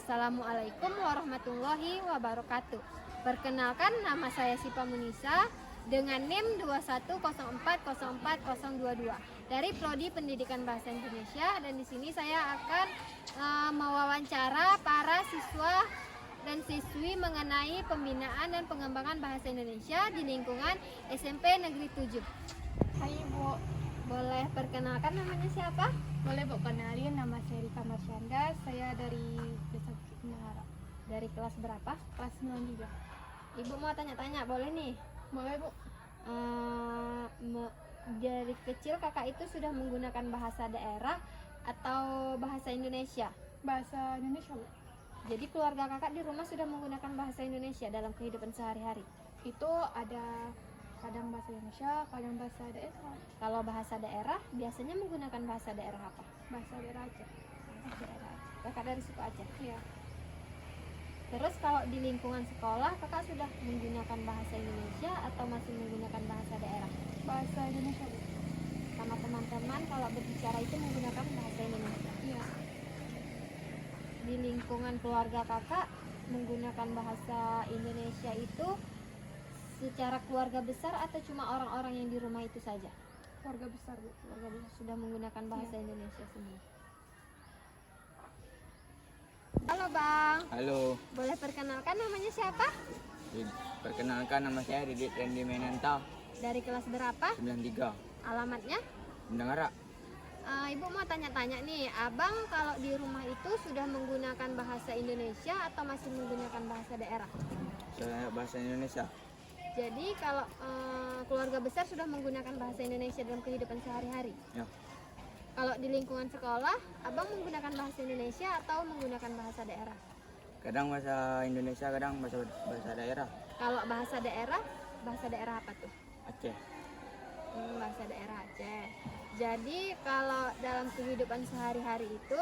Wassalamualaikum warahmatullahi wabarakatuh. Perkenalkan, nama saya Sipa Munisa dengan NIM 210404022 dari Prodi Pendidikan Bahasa Indonesia, dan di sini saya akan mewawancara para siswa dan siswi mengenai pembinaan dan pengembangan bahasa Indonesia di lingkungan SMP Negeri 7. Hai Bu, Boleh perkenalkan namanya siapa? boleh Bu kenalin, nama saya Rika Marsyanda, saya dari Desa Menara, Dari kelas berapa? kelas 93. Ibu mau tanya-tanya, boleh nih? Boleh Bu? Dari kecil kakak itu sudah menggunakan bahasa daerah atau bahasa Indonesia? Bahasa Indonesia Bu? Jadi keluarga kakak di rumah sudah menggunakan bahasa Indonesia dalam kehidupan sehari-hari? Itu ada kadang bahasa Indonesia, kadang bahasa daerah. Kalau bahasa daerah, biasanya menggunakan bahasa daerah apa? Bahasa daerah aja. Bahasa daerah. Kakak dari suku Aceh? Iya. Terus kalau di lingkungan sekolah, kakak sudah menggunakan bahasa Indonesia atau masih menggunakan bahasa daerah? Bahasa Indonesia Bu? Sama teman-teman kalau berbicara itu menggunakan bahasa Indonesia? Iya. Di lingkungan keluarga kakak menggunakan bahasa Indonesia itu secara keluarga besar atau cuma orang-orang yang di rumah itu saja? Keluarga besar Bu. Keluarga besar sudah menggunakan bahasa Indonesia semua. Halo Bang, Halo, boleh perkenalkan namanya siapa? perkenalkan nama saya Didit Randy Menanta, Dari kelas berapa? 93, Alamatnya? Bendangara. Ibu mau tanya-tanya nih, Abang kalau di rumah itu sudah menggunakan bahasa Indonesia atau masih menggunakan bahasa daerah? Saya bahasa Indonesia. Jadi kalau keluarga besar sudah menggunakan bahasa Indonesia dalam kehidupan sehari-hari. Ya, Kalau di lingkungan sekolah, Abang menggunakan bahasa Indonesia atau menggunakan bahasa daerah? kadang bahasa Indonesia, kadang bahasa daerah. Kalau bahasa daerah apa tuh? Aceh. Bahasa daerah Aceh. Jadi kalau dalam kehidupan sehari-hari itu,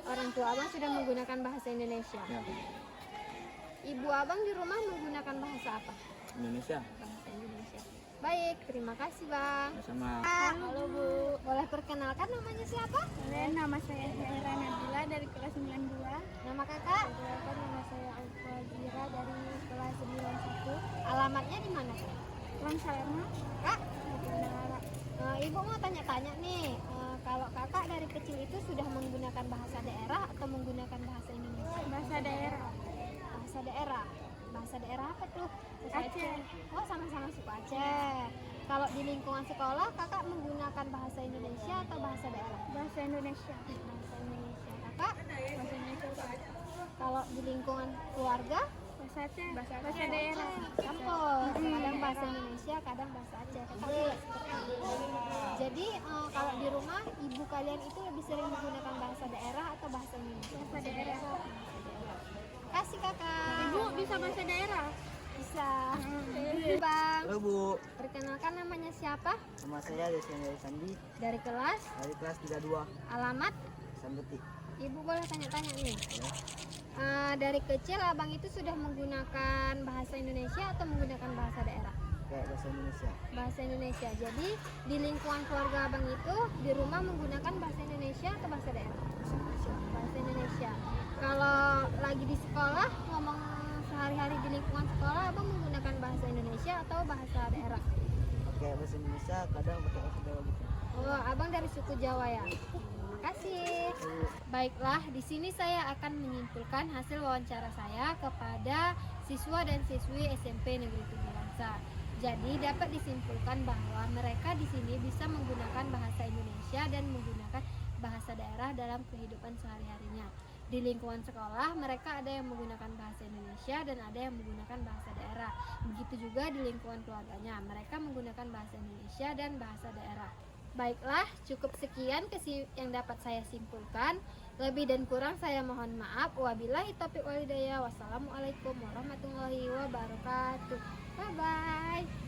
orang tua Abang sudah menggunakan bahasa Indonesia. Ya, Ibu Abang di rumah menggunakan bahasa apa? Indonesia. Bahasa Indonesia. Baik, terima kasih Bang. Sama. Halo Bu, boleh perkenalkan namanya siapa? Nama saya Hera Nabila dari kelas 92. Nama kakak? Nama saya Alfa Zira dari kelas 91. Alamatnya di mana Kak? Tuan Salerno, Kak? Menara. Ibu mau tanya-tanya nih, kalau kakak dari kecil itu sudah menggunakan bahasa daerah atau menggunakan bahasa Indonesia? Bahasa daerah. Bahasa daerah. Bahasa daerah apa tuh? Aceh. Oh, sama-sama suku Aceh. Kalau di lingkungan sekolah, kakak menggunakan bahasa Indonesia atau bahasa daerah? Bahasa Indonesia. Bahasa Indonesia. Kakak? Bahasa Indonesia. Kalau di lingkungan keluarga, Bahasa Aceh. Bahasa daerah. campur. Kadang bahasa Indonesia, kadang bahasa Aceh. Kakak juga seperti itu. Jadi kalau di rumah, ibu kalian itu lebih sering menggunakan bahasa daerah atau bahasa Indonesia? Bahasa daerah. Kasih kakak. Ibu bisa bahasa daerah? Bisa. Bang, Halo Bu, perkenalkan namanya siapa? nama saya Desmond Sandi Dari kelas, dari kelas 32, alamat. Sambeti. Ibu boleh tanya-tanya nih. Dari kecil abang itu sudah menggunakan bahasa Indonesia atau menggunakan bahasa daerah? Kayak bahasa Indonesia. Bahasa Indonesia. Jadi di lingkungan keluarga abang itu di rumah menggunakan bahasa Indonesia atau bahasa daerah? Bahasa Indonesia. Kalau lagi di sekolah, ngomong sehari-hari di lingkungan sekolah, abang menggunakan bahasa Indonesia atau bahasa daerah? Pakai bahasa Indonesia, kadang pakai bahasa Jawa gitu. Oh, abang dari suku Jawa ya. Terima kasih. Baiklah, di sini saya akan menyimpulkan hasil wawancara saya kepada siswa dan siswi SMP Negeri 7 Langsa. Jadi dapat disimpulkan bahwa mereka di sini bisa menggunakan bahasa Indonesia dan menggunakan bahasa daerah dalam kehidupan sehari-harinya. Di lingkungan sekolah, mereka ada yang menggunakan bahasa Indonesia dan ada yang menggunakan bahasa daerah. Begitu juga di lingkungan keluarganya, mereka menggunakan bahasa Indonesia dan bahasa daerah. Baiklah, cukup sekian yang dapat saya simpulkan. Lebih dan kurang saya mohon maaf. Wabillahi taufiq wal hidayah. Wassalamualaikum warahmatullahi wabarakatuh. Bye-bye.